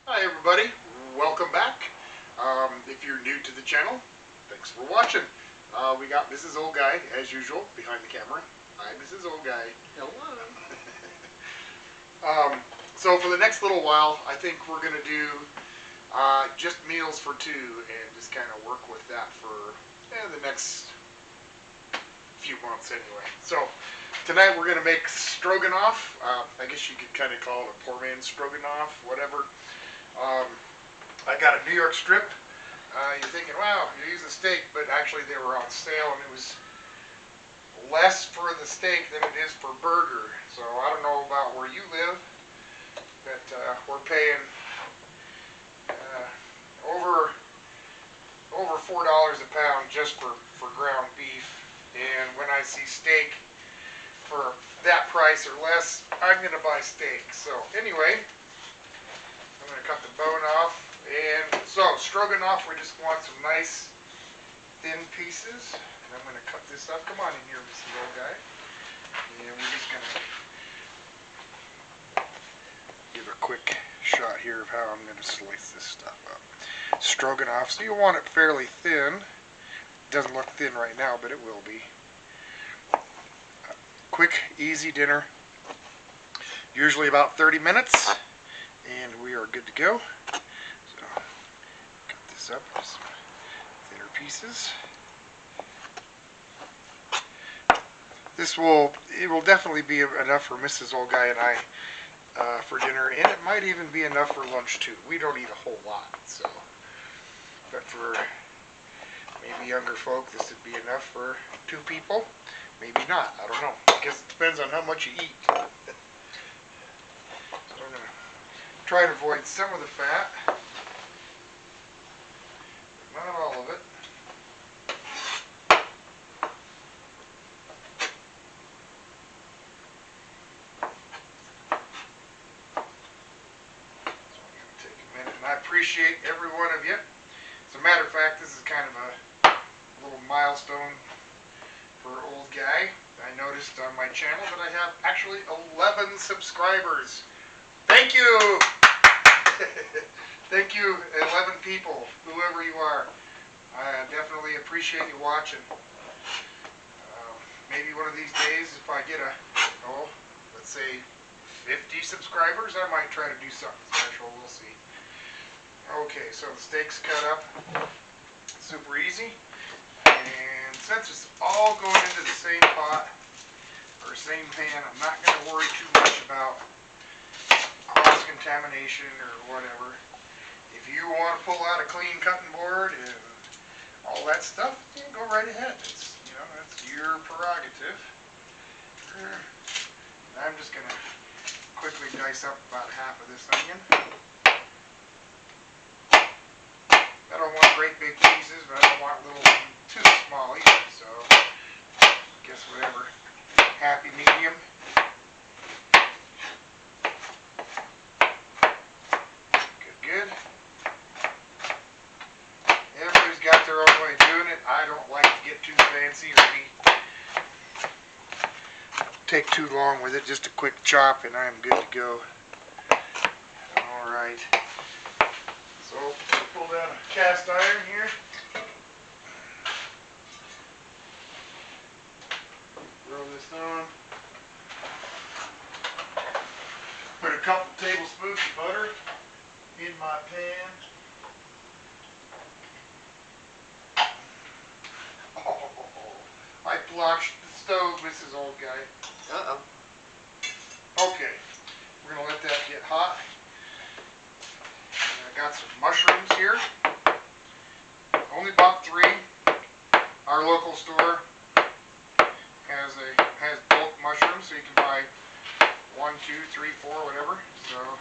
Hi everybody, welcome back. If you're new to the channel, thanks for watching. We got Mrs. Old Guy, as usual, behind the camera. Hi Mrs. Old Guy. Hello. So for the next little while, I think we're going to do just meals for two and just kind of work with that for the next few months anyway. So tonight we're going to make stroganoff. I guess you could kind of call it a poor man's stroganoff, whatever. I got a New York strip. You're thinking, wow, you're using steak, but actually they were on sale and it was less for the steak than it is for burger. So I don't know about where you live, but we're paying over $4 a pound just for ground beef. And when I see steak for that price or less, I'm going to buy steak. So anyway, I'm going to cut the bone off. And so stroganoff, we just want some nice thin pieces. And I'm going to cut this up. Come on in here, Mrs. Old Guy. And we're just going to give a quick shot here of how I'm going to slice this stuff up. Stroganoff, so you want it fairly thin. Doesn't look thin right now, but it will be. Quick, easy dinner. Usually about 30 minutes, and we are good to go. So, cut this up into some thinner pieces. It will definitely be enough for Mrs. Old Guy and I for dinner, and it might even be enough for lunch too. We don't eat a whole lot, so. But for maybe younger folk, this would be enough for 2 people. Maybe not. I don't know. I guess it depends on how much you eat. So I'm going to try to avoid some of the fat, but not all of it. So I'm going to take a minute, and I appreciate every one of you. As a matter of fact, this is kind of a little milestone for Old Guy. I noticed on my channel that I have actually 11 subscribers. Thank you! Thank you, 11 people, whoever you are. I definitely appreciate you watching. Maybe one of these days, if I get let's say 50 subscribers, I might try to do something special. We'll see. Okay, so the steak's cut up super easy. And since it's all going into the same pot or same pan, I'm not going to worry too much about cross-contamination or whatever. If you want to pull out a clean cutting board and all that stuff, you can go right ahead. It's, that's your prerogative. And I'm just going to quickly dice up about half of this onion. I don't want great big pieces, but I don't want little too small either, so guess whatever. Happy medium. Good. Everybody's got their own way of doing it. I don't like to get too fancy or take too long with it. Just a quick chop and I'm good to go. Alright. So, pull down a cast iron here. Throw this on. Put a couple tablespoons of butter in my pan. Oh, I blotched the stove, Mrs. Old Guy. Uh-oh. Okay, we're going to let that get hot. I got some mushrooms here. Only bought 3. Our local store has bulk mushrooms, so you can buy 1, 2, 3, 4, whatever. So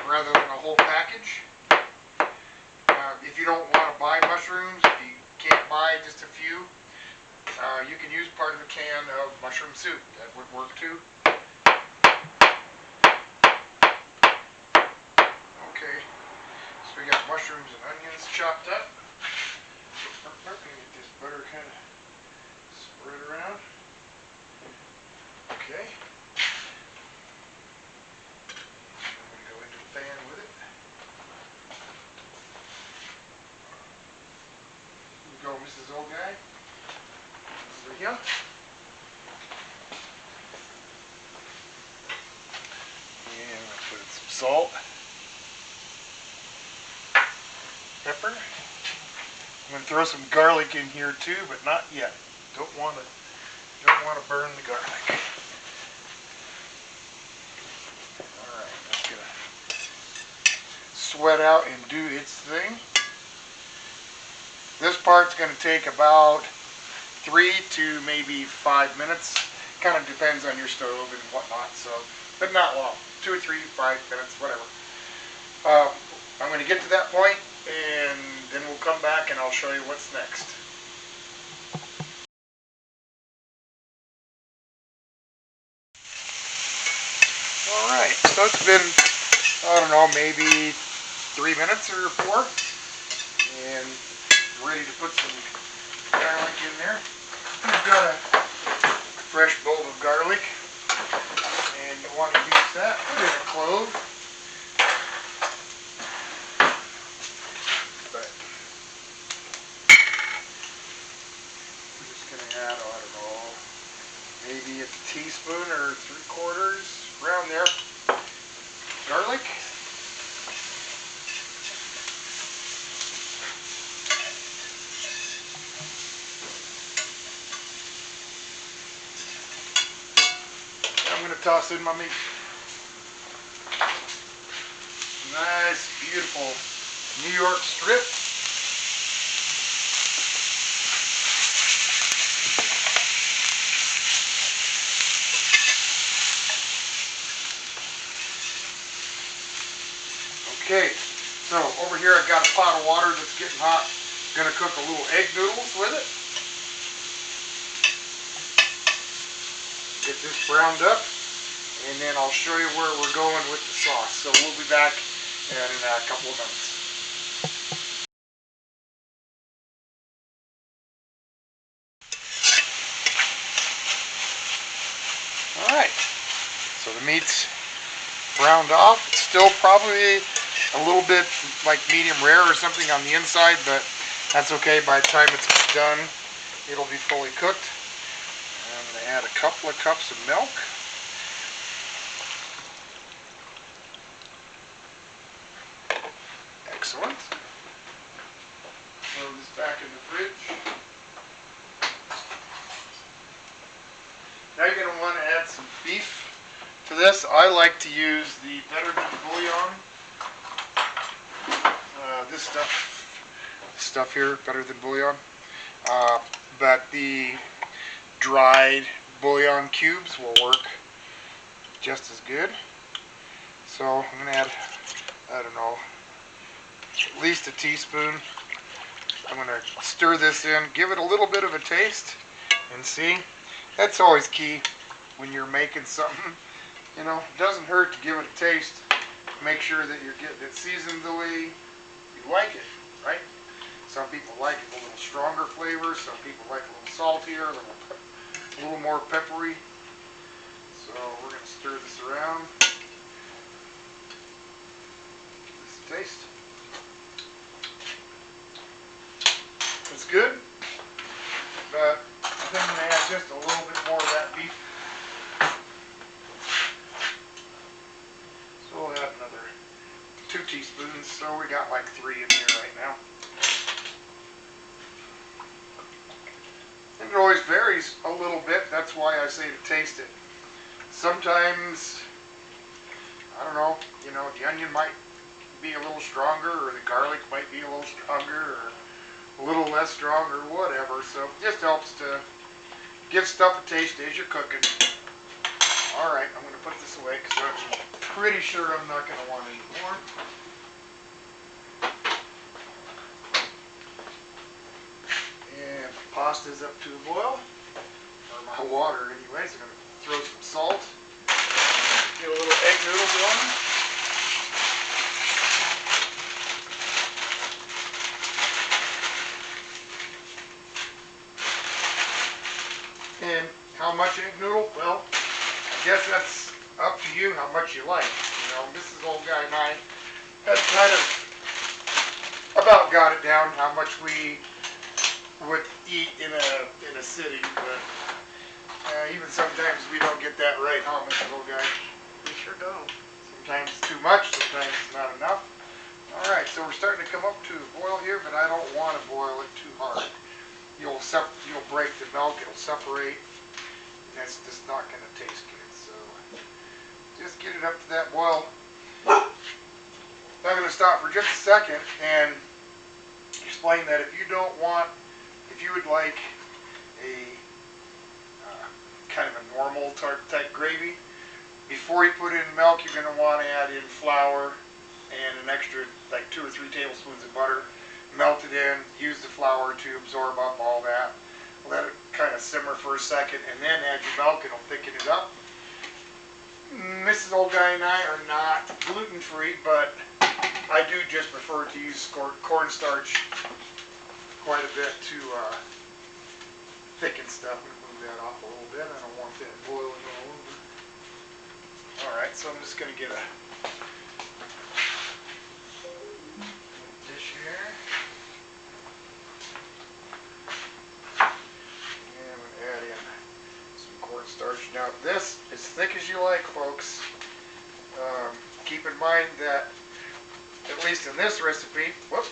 rather than a whole package. If you don't want to buy mushrooms, if you can't buy just a few, you can use part of a can of mushroom soup. That would work too. Okay. So we got mushrooms and onions chopped up. Let me get this butter kind of spread around. Okay. I'm going to go into the pan with it. Mrs. Old Guy. Over here. And I'm going to put in some salt, pepper. I'm going to throw some garlic in here too, but not yet. Don't want to burn the garlic. All right, that's going to sweat out and do its thing. This part's going to take about 3 to maybe 5 minutes. Kind of depends on your stove and whatnot, so, but not long. 2 or 3, 5 minutes, whatever. I'm going to get to that point, and then we'll come back and I'll show you what's next. Alright, so it's been, I don't know, maybe 3 minutes or 4, and ready to put some garlic in there. You've got a fresh bowl of garlic, and you want to use that. Put in a clove. But we're just going to add, I don't know, maybe a teaspoon or 3/4, around there, garlic. I'm going to toss in my meat. Nice, beautiful New York strip. Okay, so over here I've got a pot of water that's getting hot. I'm going to cook a little egg noodles with it. Get this browned up, and then I'll show you where we're going with the sauce. So we'll be back in a couple of minutes. Alright, so the meat's browned off. It's still probably a little bit like medium rare or something on the inside, but that's okay. By the time it's done, it'll be fully cooked. I'm going to add a couple of cups of milk. Excellent. Throw this back in the fridge. Now you're going to want to add some beef to this. I like to use the Better Than Bullion. This stuff here, Better Than Bullion. But the dried bullion cubes will work just as good. So I'm going to add, I don't know, at least a teaspoon. I'm going to stir this in, give it a little bit of a taste, and see. That's always key when you're making something. You know, it doesn't hurt to give it a taste. Make sure that you're getting it seasoned the way you like it, right? Some people like it a little stronger flavor. Some people like it a little saltier, a little more peppery. So we're going to stir this around. Give this a taste. It's good, but I think I'm going to add just a little bit more of that beef. So we'll add another 2 teaspoons, so we got like 3 in here right now. And it always varies a little bit, that's why I say to taste it. Sometimes, I don't know, the onion might be a little stronger, or the garlic might be a little stronger, or a little less strong, or whatever. So it just helps to give stuff a taste as you're cooking. Alright, I'm going to put this away because I'm pretty sure I'm not going to want any more. And my pasta's up to a boil, or my water anyways. I'm going to throw some salt, get a little egg noodle going. And how much egg noodle? Well, I guess that's up to you how much you like. Mrs. Old Guy and I have kind of about got it down how much we would eat in a sitting, but even sometimes we don't get that right, huh, Mr. Little Guy? We sure don't. Sometimes it's too much, sometimes it's not enough. All right, so we're starting to come up to a boil here, but I don't want to boil it too hard. You'll break the milk, it'll separate, and that's just not going to taste good. So just get it up to that boil. I'm going to stop for just a second and explain that if you would like a kind of a normal type gravy, before you put in milk, you're going to want to add in flour and an extra like 2 or 3 tablespoons of butter. Melt it in, use the flour to absorb up all that. Let it kind of simmer for a second, and then add your milk. It'll thicken it up. Mrs. Old Guy and I are not gluten-free, but I do just prefer to use cornstarch quite a bit to thicken stuff. I'm going to move that off a little bit. I don't want that boiling all over. Alright, so I'm just going to get a dish here. And I'm going to add in some cornstarch. Now this, as thick as you like, folks. Keep in mind that, at least in this recipe, whoop,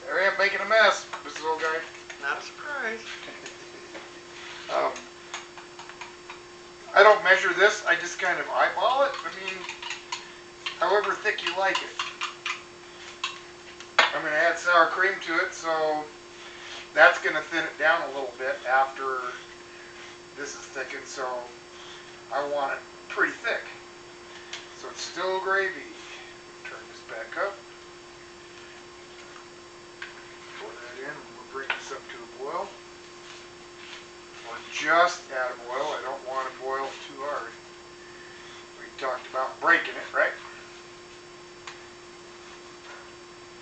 there I am making a mess, Mrs. Old Guy. Not a surprise. I don't measure this, I just kind of eyeball it. I mean, however thick you like it. I'm going to add sour cream to it, so that's going to thin it down a little bit after this is thickened, so I want it pretty thick. So it's still gravy. Turn this back up. Pour that in, and we'll bring this up to a boil. Or just at a boil. I don't want to boil too hard. We talked about breaking it, right?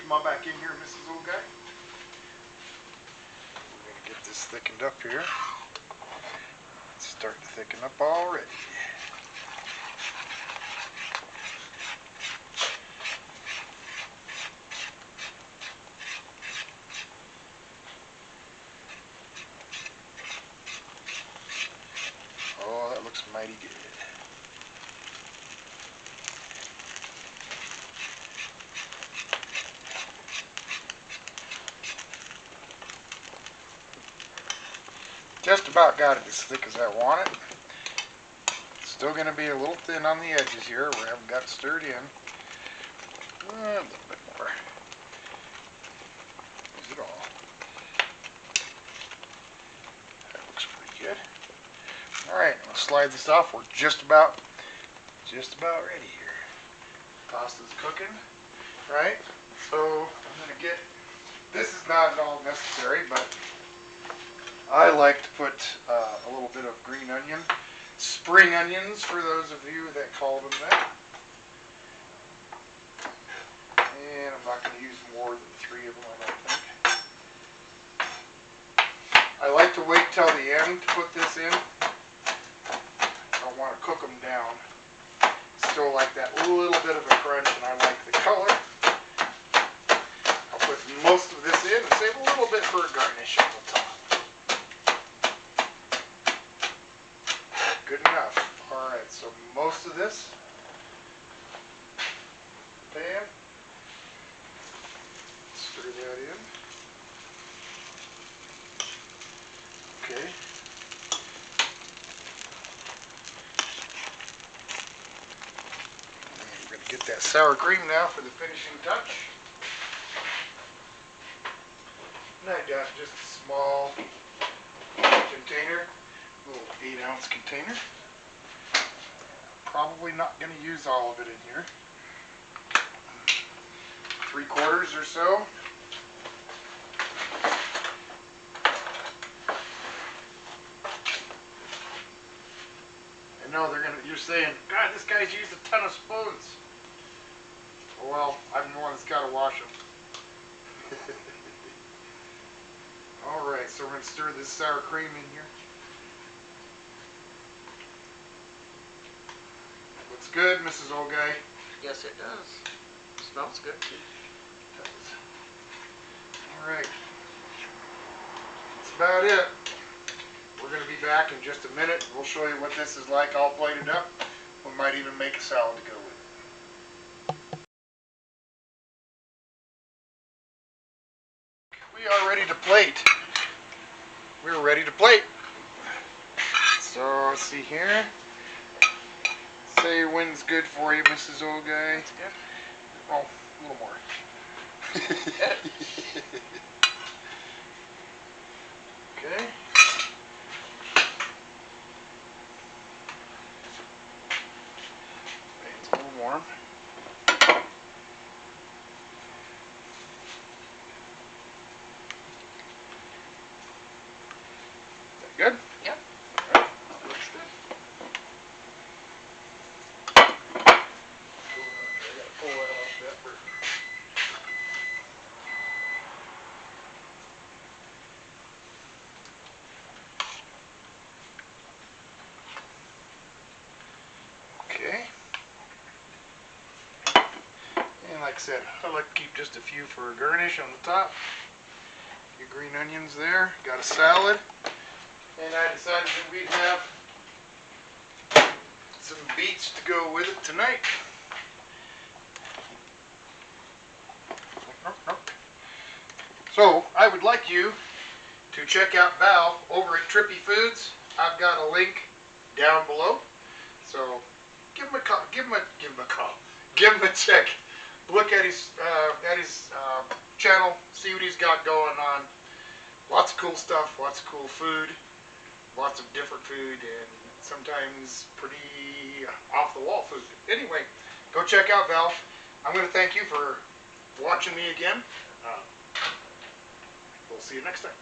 Come on back in here, Mrs. Old Guy. We're going to get this thickened up here. It's starting to thicken up already. Oh, that looks mighty good. Just about got it as thick as I want it. Still going to be a little thin on the edges here. We haven't got it stirred in. A little bit more. Is it all? That looks pretty good. Alright, I'll slide this off. We're just about ready here. Pasta's cooking, right? So I'm going to get, this is not at all necessary, but I like to put a little bit of green onion, spring onions for those of you that call them that. And I'm not going to use more than 3 of them, I don't think. I like to wait till the end to put this in. I don't want to cook them down. Still like that little bit of a crunch, and I like the color. I'll put most of this in and save a little bit for a garnish on the top. Good enough. Alright, so most of this pan. Stir that in. Okay. And we're going to get that sour cream now for the finishing touch. And I got just a small container. Little 8-ounce container. Probably not going to use all of it in here. 3/4 or so. I know you're saying, God, this guy's used a ton of spoons. Well, I'm the one that's got to wash them. Alright, so we're going to stir this sour cream in here. Looks good, Mrs. Old Guy. Yes, it does. Smells good too. It does. Alright. Let's about it. We're going to be back in just a minute. We'll show you what this is like all plated up. We might even make a salad to go with it. We are ready to plate. We're ready to plate. So let's see here. Say when's good for you, Mrs. Old Guy. That's good. Oh, a little more. Okay. It's a little warm. That good? Yep. All right. Looks good. I gotta pull that off that for. Okay. And like I said, I like to keep just a few for a garnish on the top. A few green onions there. Got a salad. And I decided that we'd have some beets to go with it tonight. So I would like you to check out Val over at Trippy Foods. I've got a link down below. So give him a call. Give him a call. Give him a check. Look at his channel. See what he's got going on. Lots of cool stuff. Lots of cool food. Lots of different food, and sometimes pretty off the wall food. Anyway, go check out Val. I'm going to thank you for watching me again. We'll see you next time.